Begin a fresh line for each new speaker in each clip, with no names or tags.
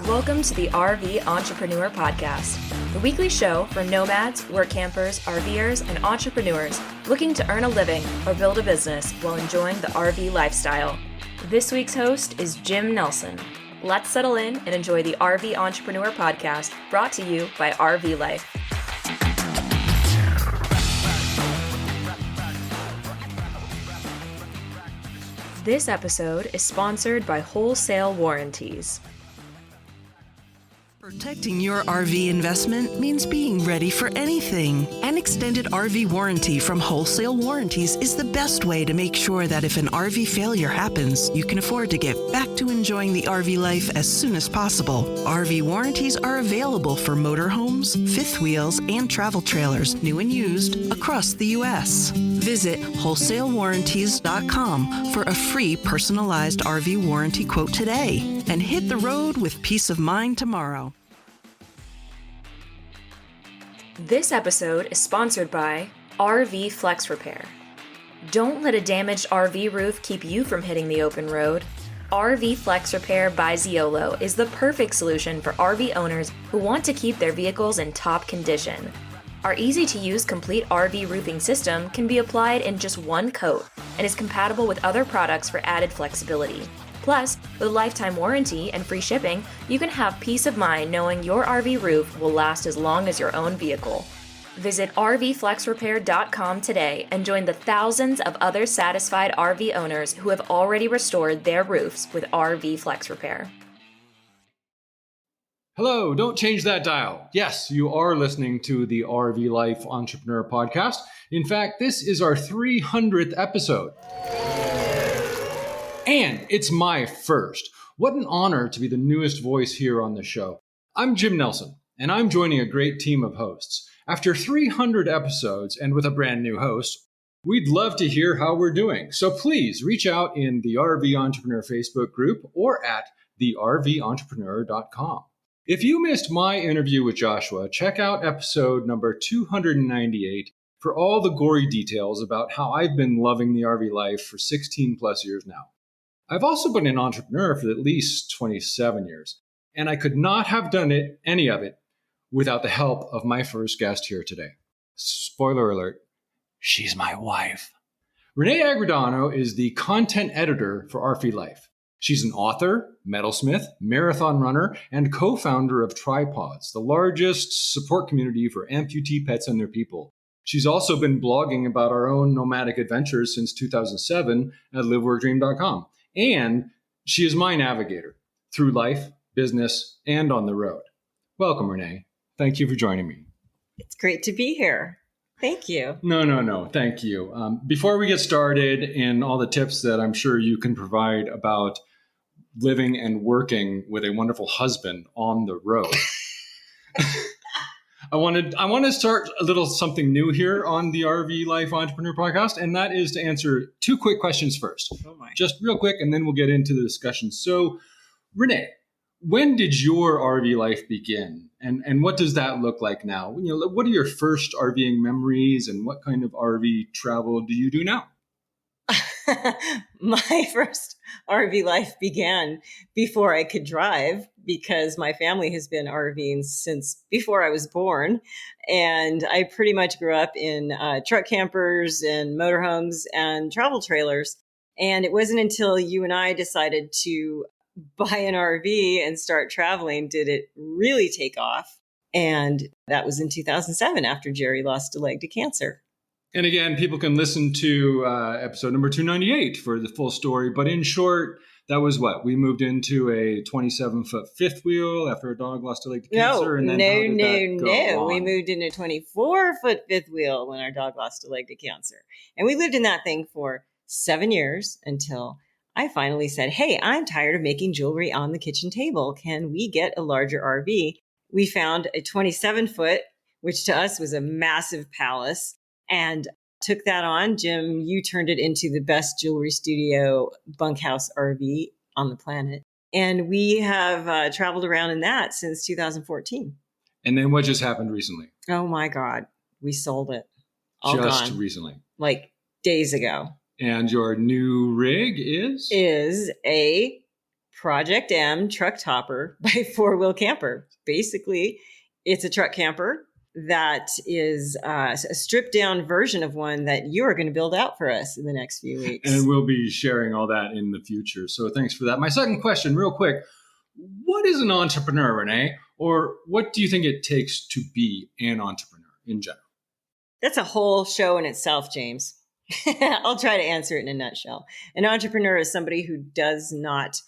Welcome to the RV Entrepreneur Podcast, the weekly show for nomads, workampers, RVers, and entrepreneurs looking to earn a living or build a business while enjoying the RV lifestyle. This week's host is Jim Nelson. Let's settle in and enjoy the RV Entrepreneur Podcast, brought to you by RV Life. This episode is sponsored by Wholesale Warranties.
Protecting your RV investment means being ready for anything. An extended RV warranty from Wholesale Warranties is the best way to make sure that if an RV failure happens, you can afford to get back to enjoying the RV life as soon as possible. RV warranties are available for motorhomes, fifth wheels, and travel trailers, new and used, across the U.S. Visit wholesalewarranties.com for a free personalized RV warranty quote today and hit the road with peace of mind tomorrow.
This episode is sponsored by RV Flex Repair. Don't let a damaged RV roof keep you from hitting the open road. RV Flex Repair by Ziolo is the perfect solution for RV owners who want to keep their vehicles in top condition. Our easy-to-use complete RV roofing system can be applied in just one coat and is compatible with other products for added flexibility. Plus, with a lifetime warranty and free shipping, you can have peace of mind knowing your RV roof will last as long as your own vehicle. Visit rvflexrepair.com today and join the thousands of other satisfied RV owners who have already restored their roofs with RV Flex Repair.
Hello, don't change that dial. Yes, you are listening to the RV Life Entrepreneur Podcast. In fact, this is our 300th episode. And it's my first. What an honor to be the newest voice here on the show. I'm Jim Nelson, and I'm joining a great team of hosts. After 300 episodes and with a brand new host, we'd love to hear how we're doing. So please reach out in the RV Entrepreneur Facebook group or at therventrepreneur.com. If you missed my interview with Joshua, check out episode number 298 for all the gory details about how I've been loving the RV life for 16 plus years now. I've also been an entrepreneur for at least 27 years, and I could not have done any of it without the help of my first guest here today. Spoiler alert, she's my wife. Rene Agredano is the content editor for RV Life. She's an author, metalsmith, marathon runner, and co-founder of Tripawds, the largest support community for amputee pets and their people. She's also been blogging about our own nomadic adventures since 2007 at liveworkdream.com. And she is my navigator through life, business, and on the road. Welcome, Rene. Thank you for joining me.
It's great to be here. Thank you.
No. Thank you. Before we get started in all the tips that I'm sure you can provide about living and working with a wonderful husband on the road, I want to start a little something new here on the RV Life Entrepreneur Podcast, and that is to answer two quick questions first.
Oh my.
Just real quick, and then we'll get into the discussion. So, Rene, when did your RV life begin, and what does that look like now? What are your first RVing memories, and what kind of RV travel do you do now?
My first RV life began before I could drive because my family has been RVing since before I was born. And I pretty much grew up in truck campers and motorhomes and travel trailers. And it wasn't until you and I decided to buy an RV and start traveling did it really take off. And that was in 2007 after Jerry lost a leg to cancer.
And again, people can listen to episode number 298 for the full story. But in short, that was what? We moved into a 27-foot fifth wheel after a dog lost a leg to cancer.
No. We moved into a 24-foot fifth wheel when our dog lost a leg to cancer. And we lived in that thing for 7 years until I finally said, hey, I'm tired of making jewelry on the kitchen table. Can we get a larger RV? We found a 27-foot, which to us was a massive palace. And took that on. Jim, you turned it into the best jewelry studio bunkhouse RV on the planet. And we have traveled around in that since 2014.
And then what just happened recently?
Oh my God. We sold it. All
just
gone.
Recently.
Like days ago.
And your new rig is?
Is a Project M truck topper by Four Wheel Camper. Basically, it's a truck camper that is a stripped down version of one that you are going to build out for us in the next few weeks.
And we'll be sharing all that in the future. So thanks for that. My second question, real quick. What is an entrepreneur, Rene? Or what do you think it takes to be an entrepreneur in general?
That's a whole show in itself, James. I'll try to answer it in a nutshell. An entrepreneur is somebody who does not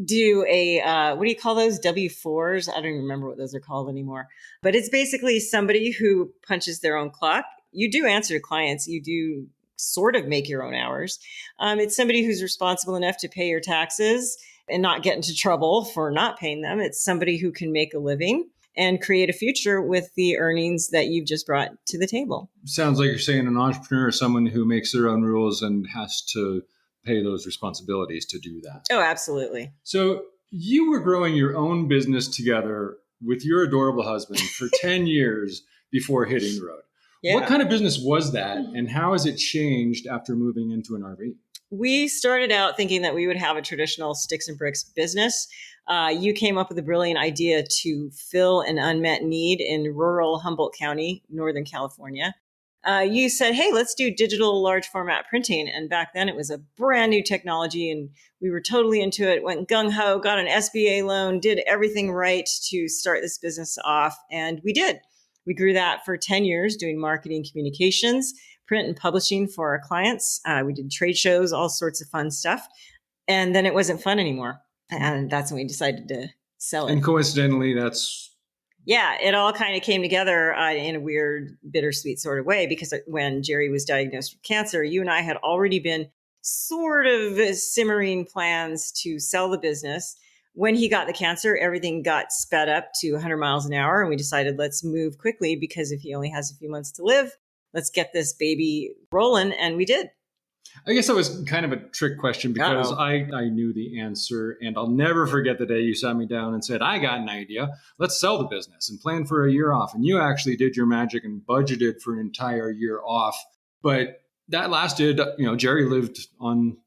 do what do you call those? W-4s? I don't even remember what those are called anymore. But it's basically somebody who punches their own clock. You do answer to clients. You do sort of make your own hours. It's somebody who's responsible enough to pay your taxes and not get into trouble for not paying them. It's somebody who can make a living and create a future with the earnings that you've just brought to the table.
Sounds like you're saying an entrepreneur is someone who makes their own rules and has to pay those responsibilities to do that.
Oh, absolutely.
So you were growing your own business together with your adorable husband for 10 years before hitting the road. Yeah. What kind of business was that, and how has it changed after moving into an RV?
We started out thinking that we would have a traditional sticks and bricks business. You came up with a brilliant idea to fill an unmet need in rural Humboldt County, Northern California. You said, hey, let's do digital large format printing. And back then it was a brand new technology and we were totally into it, went gung ho, got an SBA loan, did everything right to start this business off. And we did. We grew that for 10 years doing marketing communications, print and publishing for our clients. We did trade shows, all sorts of fun stuff. And then it wasn't fun anymore. And that's when we decided to sell it.
And coincidentally,
yeah, it all kind of came together in a weird, bittersweet sort of way, because when Jerry was diagnosed with cancer, you and I had already been sort of simmering plans to sell the business. When he got the cancer, everything got sped up to 100 miles an hour. And we decided, let's move quickly, because if he only has a few months to live, let's get this baby rolling. And we did.
I guess that was kind of a trick question, because I knew the answer, and I'll never forget the day you sat me down and said, I got an idea. Let's sell the business and plan for a year off. And you actually did your magic and budgeted for an entire year off. But that lasted, Jerry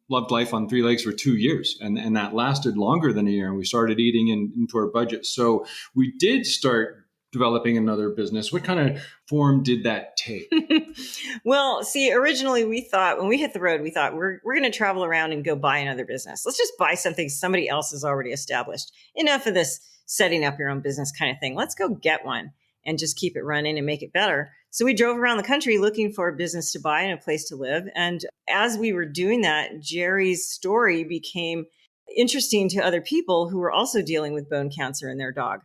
loved life on three legs for 2 years, and that lasted longer than a year. And we started eating into our budget. So we did start developing another business. What kind of form did that take?
Well, see, originally we thought, when we hit the road, we thought we're going to travel around and go buy another business. Let's just buy something somebody else has already established. Enough of this setting up your own business kind of thing. Let's go get one and just keep it running and make it better. So we drove around the country looking for a business to buy and a place to live. And as we were doing that, Jerry's story became interesting to other people who were also dealing with bone cancer in their dog.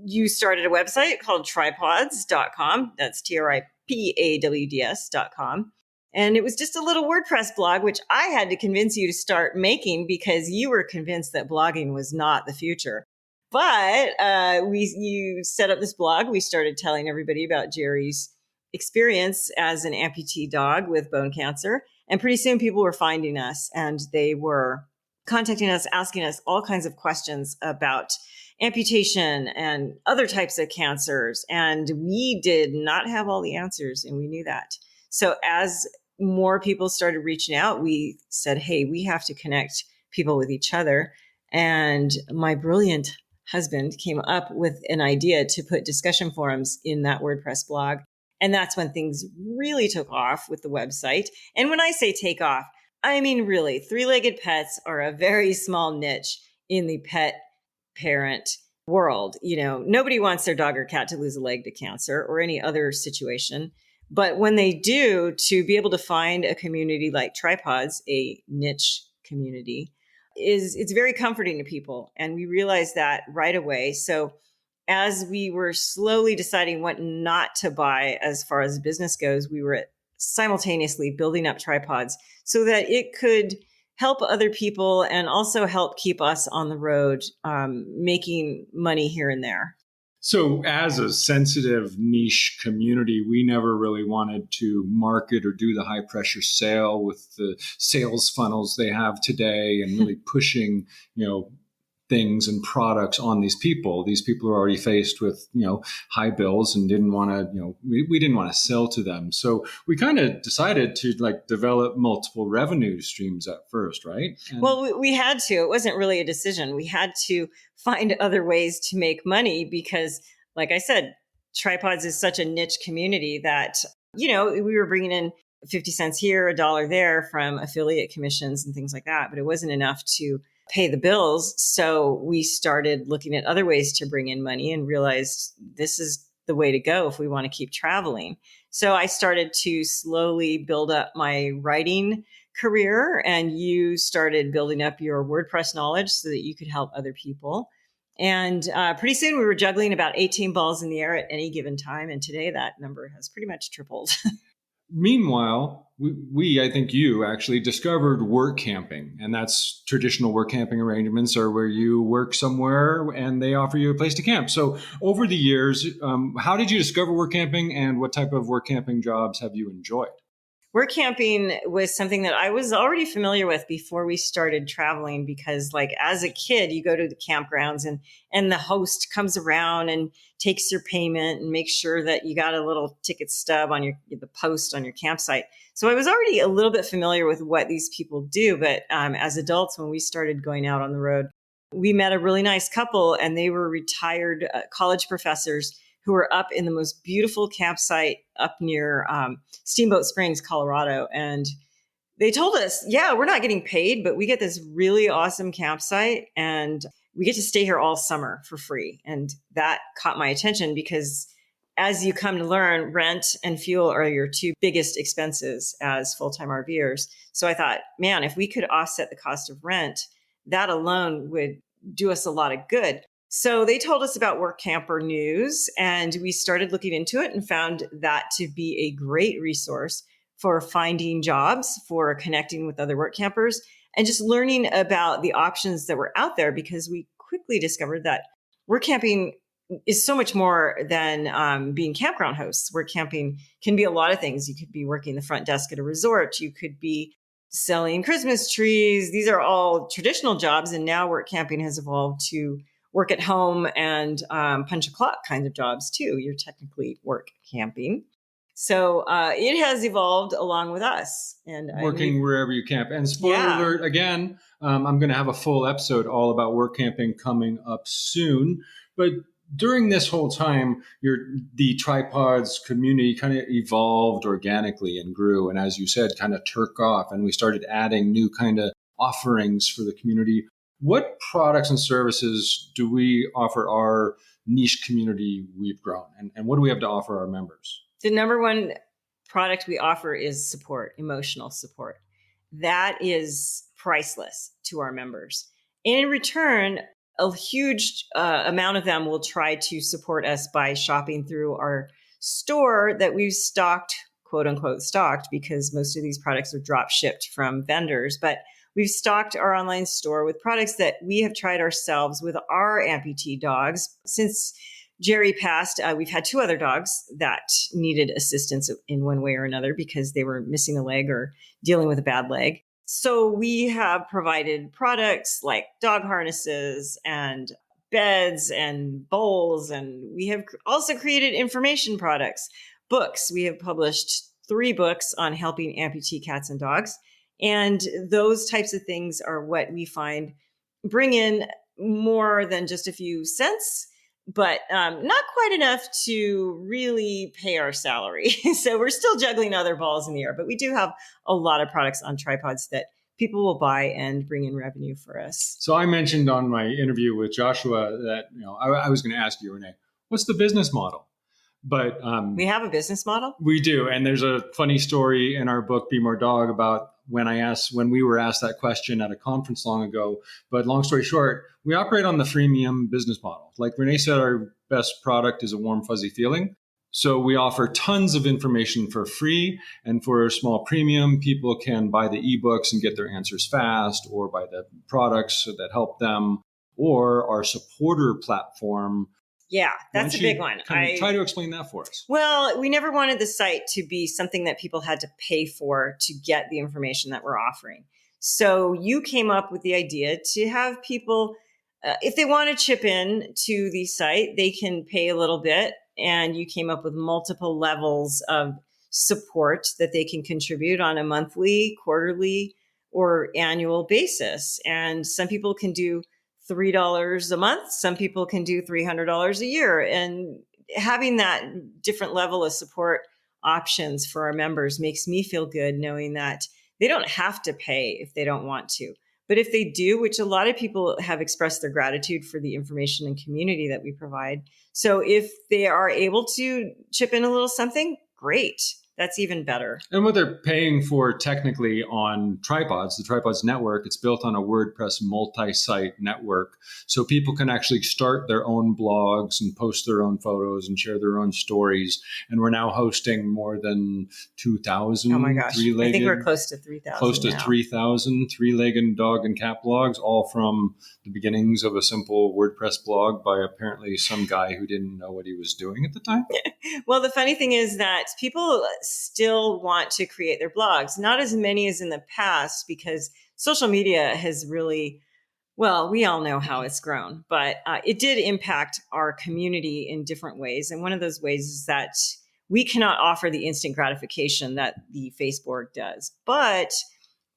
You started a website called Tripawds.com. That's Tripawds.com. And it was just a little WordPress blog, which I had to convince you to start making because you were convinced that blogging was not the future. But you set up this blog. We started telling everybody about Jerry's experience as an amputee dog with bone cancer. And pretty soon people were finding us, and they were contacting us, asking us all kinds of questions about amputation and other types of cancers. And we did not have all the answers, and we knew that. So as more people started reaching out, we said, hey, we have to connect people with each other. And my brilliant husband came up with an idea to put discussion forums in that WordPress blog. And that's when things really took off with the website. And when I say take off, I mean, really, three-legged pets are a very small niche in the pet parent world. Nobody wants their dog or cat to lose a leg to cancer or any other situation. But when they do, to be able to find a community like Tripawds, a niche community, it's very comforting to people. And we realized that right away. So as we were slowly deciding what not to buy as far as business goes, we were simultaneously building up Tripawds so that it could help other people and also help keep us on the road, making money here and there.
So as a sensitive niche community, we never really wanted to market or do the high pressure sale with the sales funnels they have today and really pushing, things and products on these people. These people are already faced with, high bills and didn't want to, we didn't want to sell to them. So we kind of decided to develop multiple revenue streams at first, right?
Well, we had to. It wasn't really a decision. We had to find other ways to make money because, like I said, Tripawds is such a niche community that, we were bringing in 50 cents here, a dollar there from affiliate commissions and things like that, but it wasn't enough to pay the bills. So we started looking at other ways to bring in money and realized this is the way to go if we want to keep traveling. So I started to slowly build up my writing career, and you started building up your WordPress knowledge so that you could help other people. And pretty soon we were juggling about 18 balls in the air at any given time. And today that number has pretty much tripled.
Meanwhile, I think you actually discovered work camping, and that's traditional work camping arrangements are where you work somewhere and they offer you a place to camp. So over the years, how did you discover work camping, and what type of work camping jobs have you enjoyed?
Work camping was something that I was already familiar with before we started traveling because, as a kid, you go to the campgrounds and the host comes around and takes your payment and makes sure that you got a little ticket stub on the post on your campsite. So I was already a little bit familiar with what these people do. But as adults, when we started going out on the road, we met a really nice couple, and they were retired college professors who were up in the most beautiful campsite up near Steamboat Springs, Colorado. And they told us, yeah, we're not getting paid, but we get this really awesome campsite and we get to stay here all summer for free. And that caught my attention because, as you come to learn, rent and fuel are your two biggest expenses as full-time RVers. So I thought, man, if we could offset the cost of rent, that alone would do us a lot of good. So they told us about Workamper News, and we started looking into it and found that to be a great resource for finding jobs, for connecting with other work campers, and just learning about the options that were out there, because we quickly discovered that work camping is so much more than being campground hosts. Work camping can be a lot of things. You could be working the front desk at a resort. You could be selling Christmas trees. These are all traditional jobs, and now work camping has evolved to work at home and punch a clock kinds of jobs too. You're technically work camping. So it has evolved along with us. And
working wherever you camp. And spoiler alert, again, I'm going to have a full episode all about work camping coming up soon. But during this whole time, the Tripawds community kind of evolved organically and grew. And as you said, kind of took off. And we started adding new kind of offerings for the community. What products and services do we offer our niche community we've grown? And what do we have to offer our members?
The number one product we offer is support, emotional support. That is priceless to our members. And in return, a huge amount of them will try to support us by shopping through our store that we've stocked, quote unquote, stocked, because most of these products are drop shipped from vendors. But we've stocked our online store with products that we have tried ourselves with our amputee dogs. Since Jerry passed, we've had two other dogs that needed assistance in one way or another because they were missing a leg or dealing with a bad leg. So we have provided products like dog harnesses and beds and bowls, and we have also created information products, books. We have published 3 books on helping amputee cats and dogs. And those types of things are what we find bring in more than just a few cents, but not quite enough to really pay our salary. So we're still juggling other balls in the air, but we do have a lot of products on Tripawds that people will buy and bring in revenue for us.
So I mentioned on my interview with Joshua that I was going to ask you, Rene, what's the business model? But
we have a business model.
We do, and there's a funny story in our book, Be More Dog, about when we were asked that question at a conference long ago. But long story short, we operate on the freemium business model. Like Rene said, our best product is a warm, fuzzy feeling. So we offer tons of information for free, and for a small premium, people can buy the ebooks and get their answers fast, or buy the products that help them, or our supporter platform.
Yeah, that's a big one.
Try to explain that for us.
Well, we never wanted the site to be something that people had to pay for to get the information that we're offering. So you came up with the idea to have people if they want to chip in to the site, they can pay a little bit, and you came up with multiple levels of support that they can contribute on a monthly, quarterly, or annual basis. And some people can do $3 a month. Some people can do $300 a year. And having that different level of support options for our members makes me feel good knowing that they don't have to pay if they don't want to. But if they do, which a lot of people have expressed their gratitude for the information and community that we provide. So if they are able to chip in a little something, great. That's even better.
And what they're paying for technically on Tripawds, the Tripawds network, it's built on a WordPress multi-site network. So people can actually start their own blogs and post their own photos and share their own stories. And we're now hosting more than 2,000
Oh my gosh.
three-legged.
I think we're close to 3,000
Close to
now.
3,000 three-legged dog and cat blogs, all from the beginnings of a simple WordPress blog by apparently some guy who didn't know what he was doing at the time.
Well, the funny thing is that people still want to create their blogs, not as many as in the past, because social media has really, well, we all know how it's grown, but it did impact our community in different ways. And one of those ways is that we cannot offer the instant gratification that the Facebook does. But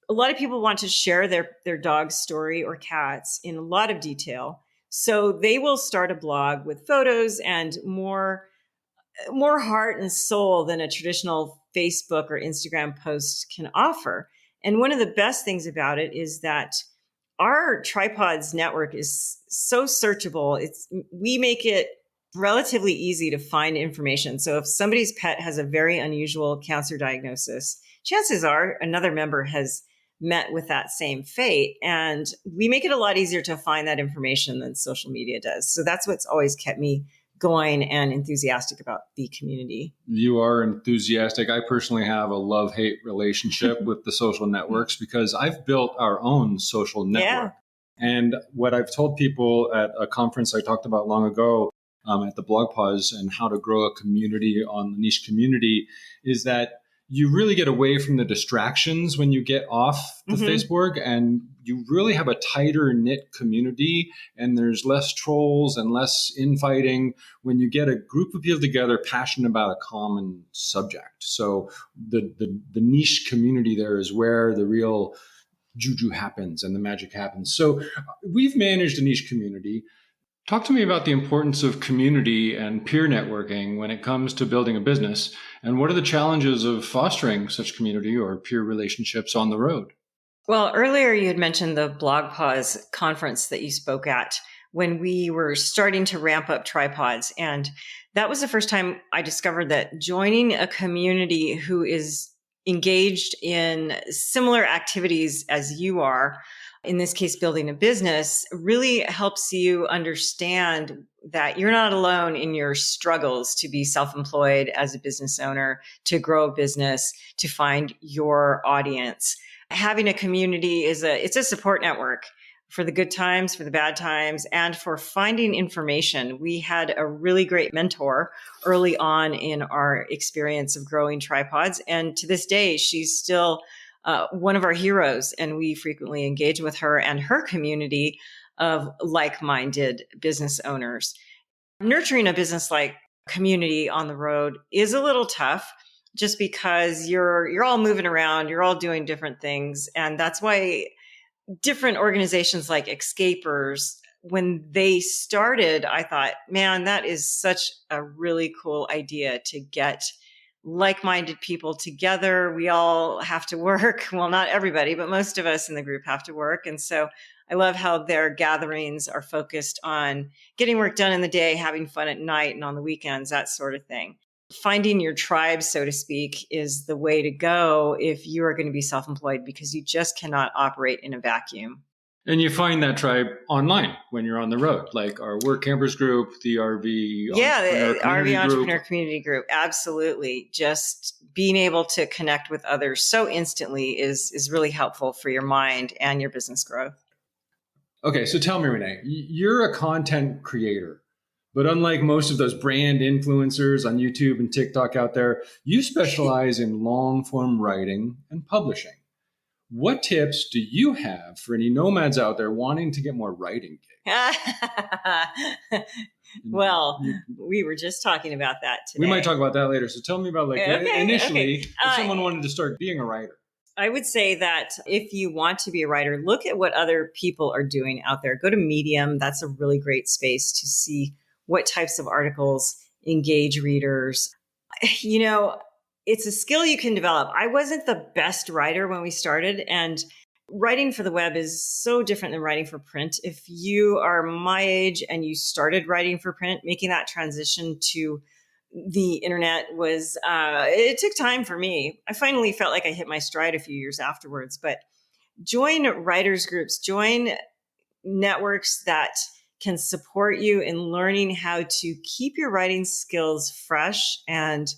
a lot of people want to share their dog's story or cat's in a lot of detail. So they will start a blog with photos and more heart and soul than a traditional Facebook or Instagram post can offer. And one of the best things about it is that our Tripawds network is so searchable. We make it relatively easy to find information. So if somebody's pet has a very unusual cancer diagnosis, chances are another member has met with that same fate. And we make it a lot easier to find that information than social media does. So that's what's always kept me going and enthusiastic about the community.
You are enthusiastic. I personally have a love-hate relationship with the social networks because I've built our own social network. Yeah. And what I've told people at a conference I talked about long ago at the blog pause and how to grow a community on the niche community is that you really get away from the distractions when you get off the Facebook, and you really have a tighter knit community, and there's less trolls and less infighting when you get a group of people together passionate about a common subject. So the niche community there is where the real juju happens and the magic happens. So we've managed a niche community. Talk to me about the importance of community and peer networking when it comes to building a business, and what are the challenges of fostering such community or peer relationships on the road?
Well, earlier you had mentioned the Blog Pause conference that you spoke at when we were starting to ramp up Tripawds. And that was the first time I discovered that joining a community who is engaged in similar activities as you are, in this case, building a business, really helps you understand that you're not alone in your struggles to be self-employed as a business owner, to grow a business, to find your audience. Having a community it's a support network for the good times, for the bad times, and for finding information. We had a really great mentor early on in our experience of growing Tripawds. And to this day, she's still one of our heroes, and we frequently engage with her and her community of like-minded business owners. Nurturing a business-like community on the road is a little tough just because you're all moving around, you're all doing different things. And that's why different organizations like XScapers, when they started, I thought, man, that is such a really cool idea to get like-minded people together. We all have to work. Well, not everybody, but most of us in the group have to work. And so I love how their gatherings are focused on getting work done in the day, having fun at night and on the weekends, that sort of thing. Finding your tribe, so to speak, is the way to go if you are going to be self-employed, because you just cannot operate in a vacuum.
And you find that tribe online when you're on the road, like our Workampers group, the RV
the RV Entrepreneur Community Group. Absolutely. Just being able to connect with others so instantly is really helpful for your mind and your business growth.
Okay, so tell me, Rene, you're a content creator, but unlike most of those brand influencers on YouTube and TikTok out there, you specialize in long-form writing and publishing. What tips do you have for any nomads out there wanting to get more writing gigs?
Well, we were just talking about that today.
We might talk about that later. So tell me about initially,
if
someone wanted to start being a writer.
I would say that if you want to be a writer, look at what other people are doing out there. Go to Medium. That's a really great space to see what types of articles engage readers. It's a skill you can develop. I wasn't the best writer when we started, and writing for the web is so different than writing for print. If you are my age and you started writing for print, making that transition to the internet was, it took time for me. I finally felt like I hit my stride a few years afterwards, but join writers groups, join networks that can support you in learning how to keep your writing skills fresh and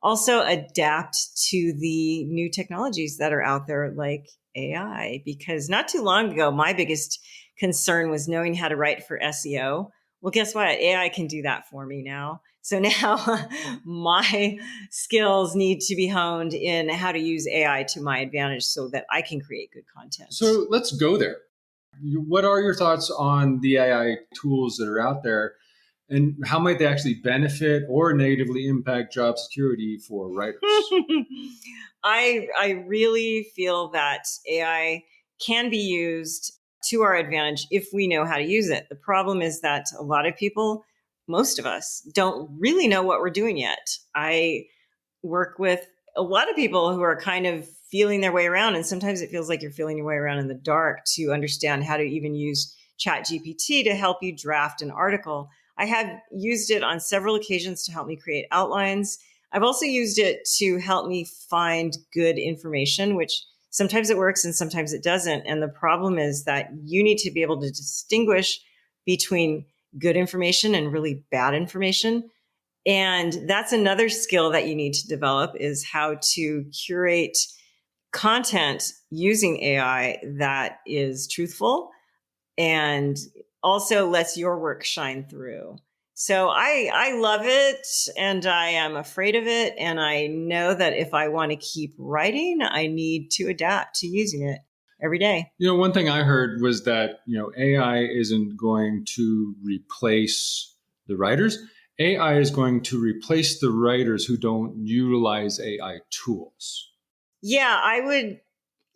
also adapt to the new technologies that are out there like AI. Because not too long ago, my biggest concern was knowing how to write for SEO. Well, guess what? AI can do that for me now. So now my skills need to be honed in how to use AI to my advantage so that I can create good content.
So let's go there. What are your thoughts on the AI tools that are out there, and how might they actually benefit or negatively impact job security for writers?
I really feel that AI can be used to our advantage if we know how to use it. The problem is that a lot of people, most of us, don't really know what we're doing yet. I work with a lot of people who are kind of feeling their way around, and sometimes it feels like you're feeling your way around in the dark to understand how to even use Chat GPT to help you draft an article. I have used it on several occasions to help me create outlines. I've also used it to help me find good information, which sometimes it works and sometimes it doesn't. And the problem is that you need to be able to distinguish between good information and really bad information. And that's another skill that you need to develop, is how to curate content using AI that is truthful and also lets your work shine through. So I love it, and I am afraid of it. And I know that if I want to keep writing, I need to adapt to using it every day.
One thing I heard was that, AI isn't going to replace the writers. AI is going to replace the writers who don't utilize AI tools.
Yeah, I would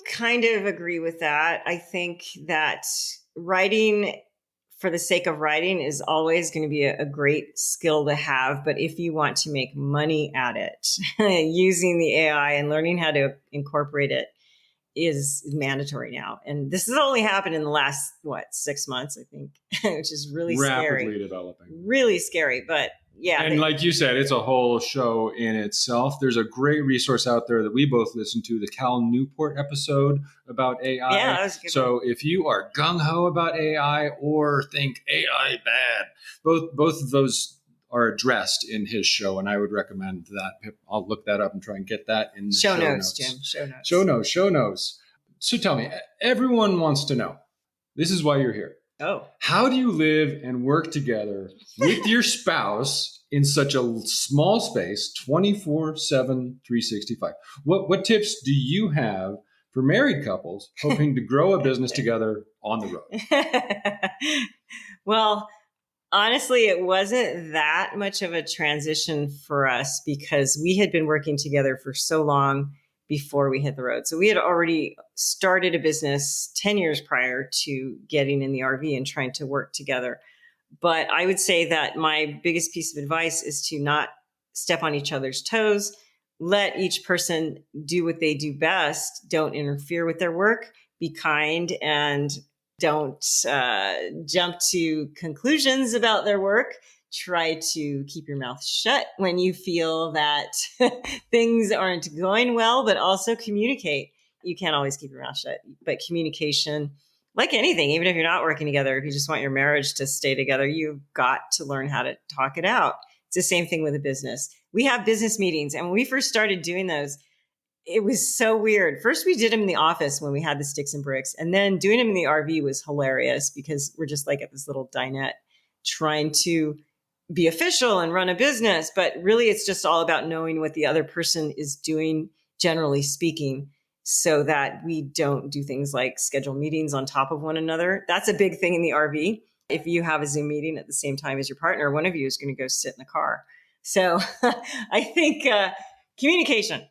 kind of agree with that. I think that writing for the sake of writing is always going to be a great skill to have. But if you want to make money at it, using the AI and learning how to incorporate it is mandatory now. And this has only happened in the last, 6 months, I think, which is really scary.
Rapidly developing.
Really scary. But yeah.
And like you said, it's a whole show in itself. There's a great resource out there that we both listened to, the Cal Newport episode about AI.
Yeah, that was a good
so
one.
If you are gung-ho about AI or think AI bad, both of those are addressed in his show, and I would recommend that. I'll look that up and try and get that in the show notes.
Jim.
Show notes. So tell me, everyone wants to know, this is why you're here.
Oh.
How do you live and work together with your spouse in such a small space, 24/7, 365? What tips do you have for married couples hoping to grow a business together on the road?
Well, honestly, it wasn't that much of a transition for us because we had been working together for so long before we hit the road. So we had already started a business 10 years prior to getting in the RV and trying to work together. But I would say that my biggest piece of advice is to not step on each other's toes. Let each person do what they do best. Don't interfere with their work. Be kind, and don't jump to conclusions about their work. Try to keep your mouth shut when you feel that things aren't going well, but also communicate. You can't always keep your mouth shut, but communication, like anything, even if you're not working together, if you just want your marriage to stay together, you've got to learn how to talk it out. It's the same thing with a business. We have business meetings, and when we first started doing those, it was so weird. First, we did them in the office when we had the sticks and bricks, and then doing them in the RV was hilarious because we're just like at this little dinette trying to be official and run a business. But really, it's just all about knowing what the other person is doing, generally speaking. so that we don't do things like schedule meetings on top of one another. That's a big thing in the RV. If you have a Zoom meeting at the same time as your partner, one of you is going to go sit in the car. So I think communication.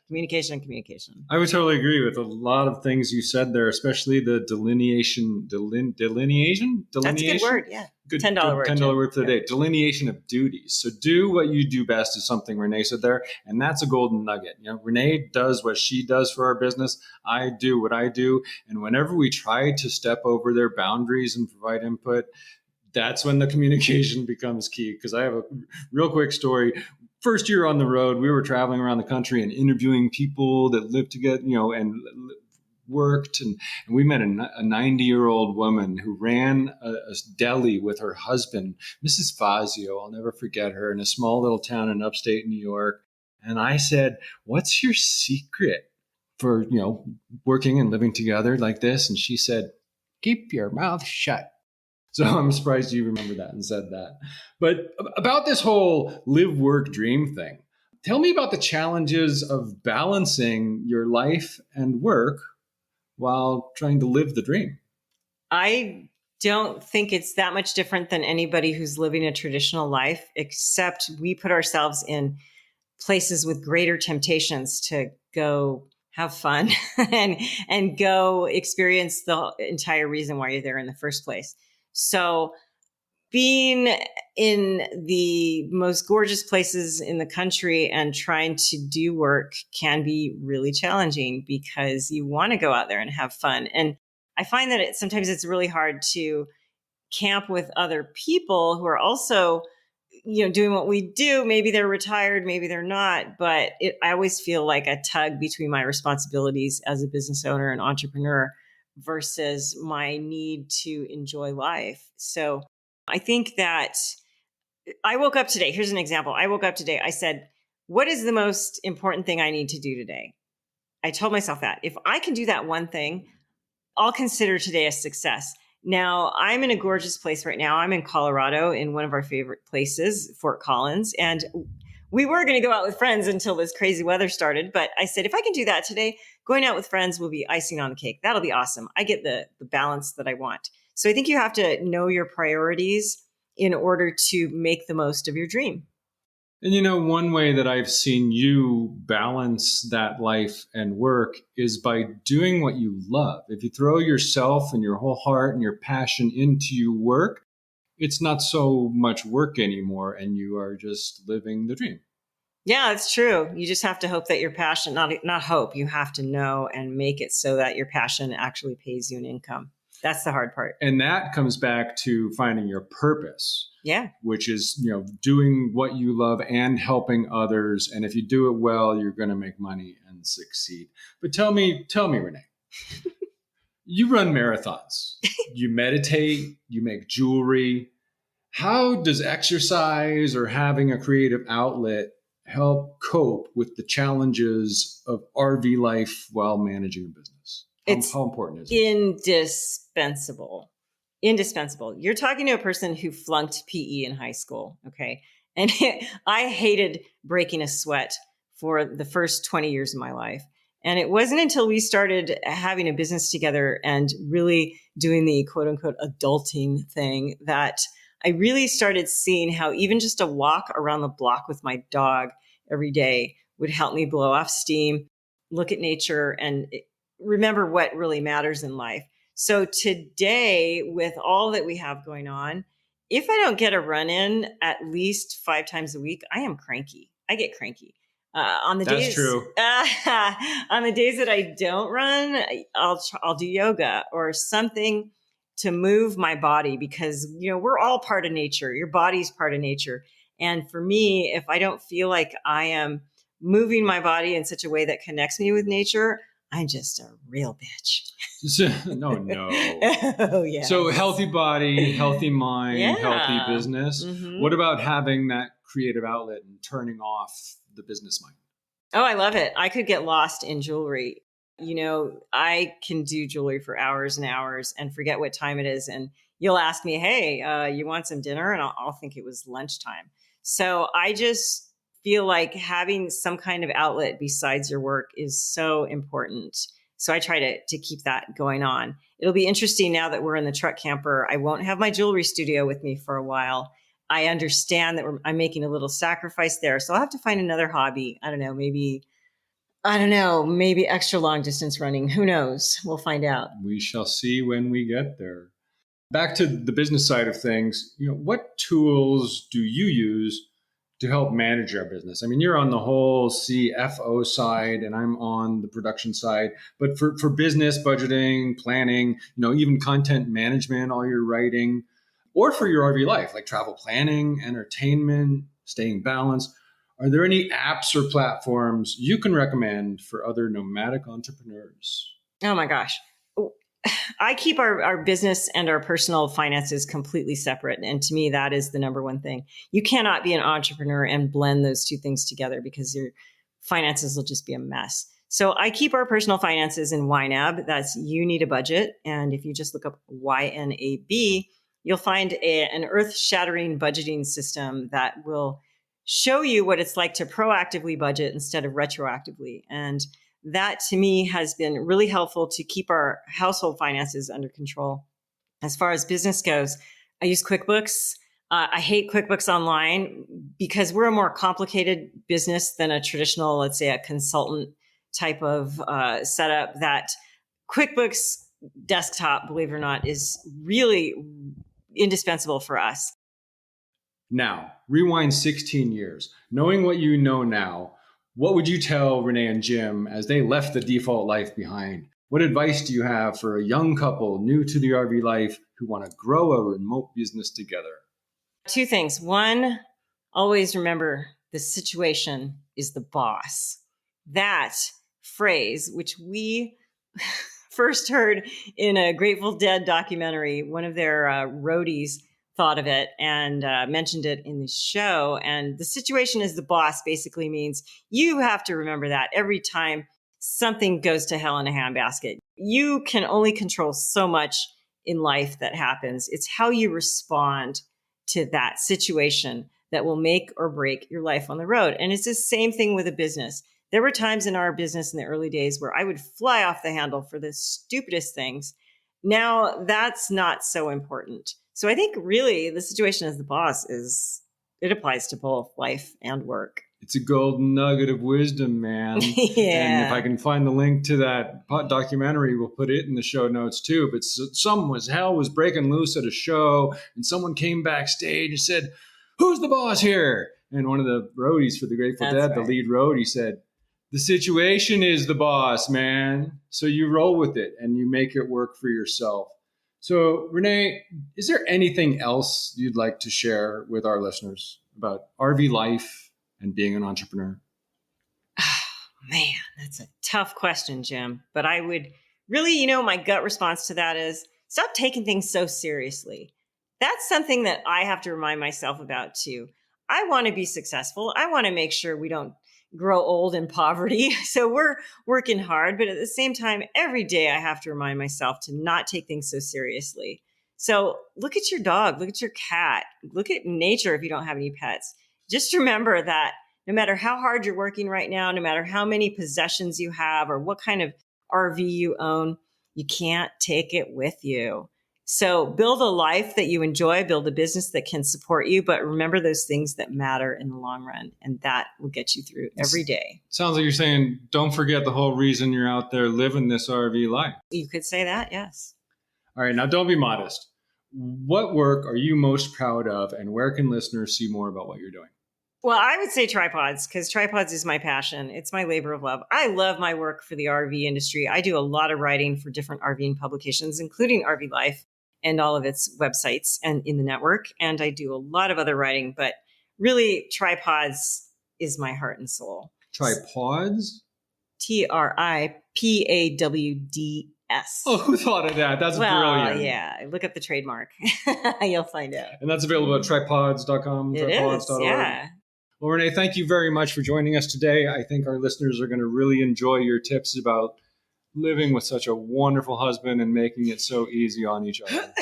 I would totally agree with a lot of things you said there, especially the delineation.
That's a good word. Yeah.
Good
$10 word.
$10 word for the day. Delineation of duties. So do what you do best is something Rene said there. And that's a golden nugget. Rene does what she does for our business. I do what I do. And whenever we try to step over their boundaries and provide input, that's when the communication becomes key. Because I have a real quick story. First year on the road, we were traveling around the country and interviewing people that lived together, and worked. And we met a 90-year-old woman who ran a deli with her husband, Mrs. Fazio. I'll never forget her, in a small little town in upstate New York. And I said, "What's your secret for, working and living together like this?" And she said, "Keep your mouth shut." So I'm surprised you remember that and said that. But about this whole live, work, dream thing, tell me about the challenges of balancing your life and work while trying to live the dream.
I don't think it's that much different than anybody who's living a traditional life, except we put ourselves in places with greater temptations to go have fun and go experience the entire reason why you're there in the first place. So being in the most gorgeous places in the country and trying to do work can be really challenging because you want to go out there and have fun. And I find that sometimes it's really hard to camp with other people who are also, doing what we do. Maybe they're retired, maybe they're not, but I always feel like a tug between my responsibilities as a business owner and entrepreneur versus my need to enjoy life. So I think that I woke up today. Here's an example. I woke up today. I said, what is the most important thing I need to do today? I told myself that if I can do that one thing, I'll consider today a success. Now, I'm in a gorgeous place right now. I'm in Colorado in one of our favorite places, Fort Collins. And we were going to go out with friends until this crazy weather started. But I said, if I can do that today, going out with friends will be icing on the cake. That'll be awesome. I get the balance that I want. So I think you have to know your priorities in order to make the most of your dream.
And one way that I've seen you balance that life and work is by doing what you love. If you throw yourself and your whole heart and your passion into your work, it's not so much work anymore, and you are just living the dream.
Yeah, it's true. You just have to hope that your passion, not hope, you have to know and make it so that your passion actually pays you an income. That's the hard part.
And that comes back to finding your purpose.
Yeah.
Which is, doing what you love and helping others. And if you do it well, you're going to make money and succeed. But tell me, Rene, you run marathons, you meditate, you make jewelry. How does exercise or having a creative outlet help cope with the challenges of RV life while managing a business? How important is it? Indispensable. You're talking to a person who flunked PE in high school. Okay. And I hated breaking a sweat for the first 20 years of my life. And it wasn't until we started having a business together and really doing the quote unquote adulting thing that I really started seeing how even just a walk around the block with my dog every day would help me blow off steam, look at nature, and remember what really matters in life. So today, with all that we have going on, if I don't get a run in at least 5 times a week, I am cranky. I get cranky. That's true.
On the days that I don't run, I'll do yoga or something to move my body because, we're all part of nature. Your body's part of nature. And for me, if I don't feel like I am moving my body in such a way that connects me with nature, I'm just a real bitch.
No.
Oh, yeah.
So healthy body, healthy mind, healthy business.
Mm-hmm.
What about having that creative outlet and turning off the business mind?
Oh, I love it. I could get lost in jewelry. I can do jewelry for hours and hours and forget what time it is. And you'll ask me, hey, you want some dinner? And I'll think it was lunchtime. So I just feel like having some kind of outlet besides your work is so important. So I try to keep that going on. It'll be interesting now that we're in the truck camper. I won't have my jewelry studio with me for a while. I understand that I'm making a little sacrifice there. So I'll have to find another hobby. I don't know, maybe extra long distance running. Who knows? We'll find out.
We shall see when we get there. Back to the business side of things, what tools do you use to help manage our business? I mean, you're on the whole CFO side and I'm on the production side, but for business budgeting, planning, even content management, all your writing, or for your RV life, like travel planning, entertainment, staying balanced, are there any apps or platforms you can recommend for other nomadic entrepreneurs?
Oh my gosh. I keep our business and our personal finances completely separate. And to me, that is the number one thing. You cannot be an entrepreneur and blend those two things together because your finances will just be a mess. So I keep our personal finances in YNAB. That's You Need a Budget. And if you just look up YNAB, you'll find an earth-shattering budgeting system that will show you what it's like to proactively budget instead of retroactively. And that to me has been really helpful to keep our household finances under control. As far as business goes, I use QuickBooks. I hate QuickBooks Online because we're a more complicated business than a traditional, let's say, a consultant type of setup. That QuickBooks Desktop, believe it or not, is really indispensable for us.
Now, rewind 16 years. Knowing what you know now, what would you tell Rene and Jim as they left the default life behind? What advice do you have for a young couple new to the RV life who want to grow a remote business together?
Two things. One, always remember the situation is the boss. That phrase, which we first heard in a Grateful Dead documentary, one of their roadies thought of it and mentioned it in the show. And the situation is the boss basically means you have to remember that every time something goes to hell in a handbasket. You can only control so much in life that happens. It's how you respond to that situation that will make or break your life on the road. And it's the same thing with a business. There were times in our business in the early days where I would fly off the handle for the stupidest things. Now that's not so important. So I think really the situation as the boss it applies to both life and work.
It's a golden nugget of wisdom, man.
Yeah.
And if I can find the link to that documentary, we'll put it in the show notes too. But hell was breaking loose at a show and someone came backstage and said, "Who's the boss here?" And one of the roadies for the Grateful Dead, the lead roadie, said, "The situation is the boss, man. So you roll with it and you make it work for yourself." So, Rene, is there anything else you'd like to share with our listeners about RV life and being an entrepreneur?
Oh, man, that's a tough question, Jim. But I would really, my gut response to that is stop taking things so seriously. That's something that I have to remind myself about too. I want to be successful. I want to make sure we don't grow old in poverty. So we're working hard, but at the same time, every day I have to remind myself to not take things so seriously. So look at your dog, look at your cat, look at nature if you don't have any pets. Just remember that no matter how hard you're working right now, no matter how many possessions you have or what kind of RV you own, you can't take it with you. So build a life that you enjoy, build a business that can support you, but remember those things that matter in the long run, and that will get you through every day.
Sounds like you're saying, don't forget the whole reason you're out there living this RV life.
You could say that, yes.
All right, now don't be modest. What work are you most proud of, and where can listeners see more about what you're doing?
Well, I would say Tripawds, because Tripawds is my passion. It's my labor of love. I love my work for the RV industry. I do a lot of writing for different RVing publications, including RV Life and all of its websites and in the network. And I do a lot of other writing, but really Tripawds is my heart and soul.
Tripawds?
Tripawds.
Oh, who thought of that? That's brilliant.
Yeah. Look up the trademark. You'll find out.
And that's available at tripawds.com.
It is, yeah.
Well, Rene, thank you very much for joining us today. I think our listeners are going to really enjoy your tips about living with such a wonderful husband and making it so easy on each other.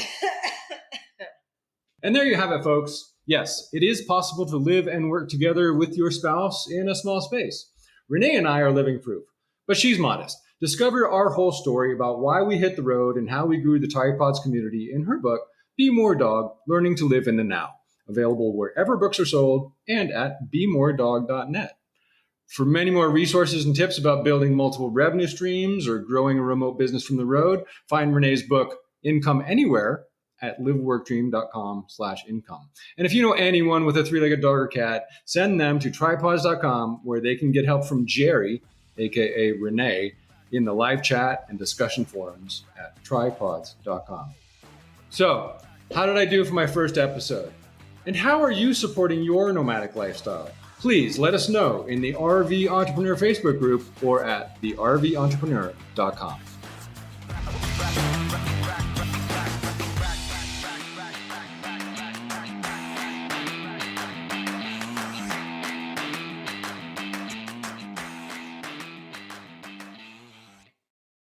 And there you have it, folks. Yes, it is possible to live and work together with your spouse in a small space. Rene and I are living proof, but she's modest. Discover our whole story about why we hit the road and how we grew the Tripawds community in her book, Be More Dog, Learning to Live in the Now, available wherever books are sold and at bemoredog.net. For many more resources and tips about building multiple revenue streams or growing a remote business from the road, find Renee's book, Income Anywhere, at liveworkdream.com/income. And if you know anyone with a three-legged dog or cat, send them to tripawds.com where they can get help from Jerry, aka Renee, in the live chat and discussion forums at tripawds.com. So, how did I do for my first episode? And how are you supporting your nomadic lifestyle? Please let us know in the RV Entrepreneur Facebook group or at therventrepreneur.com.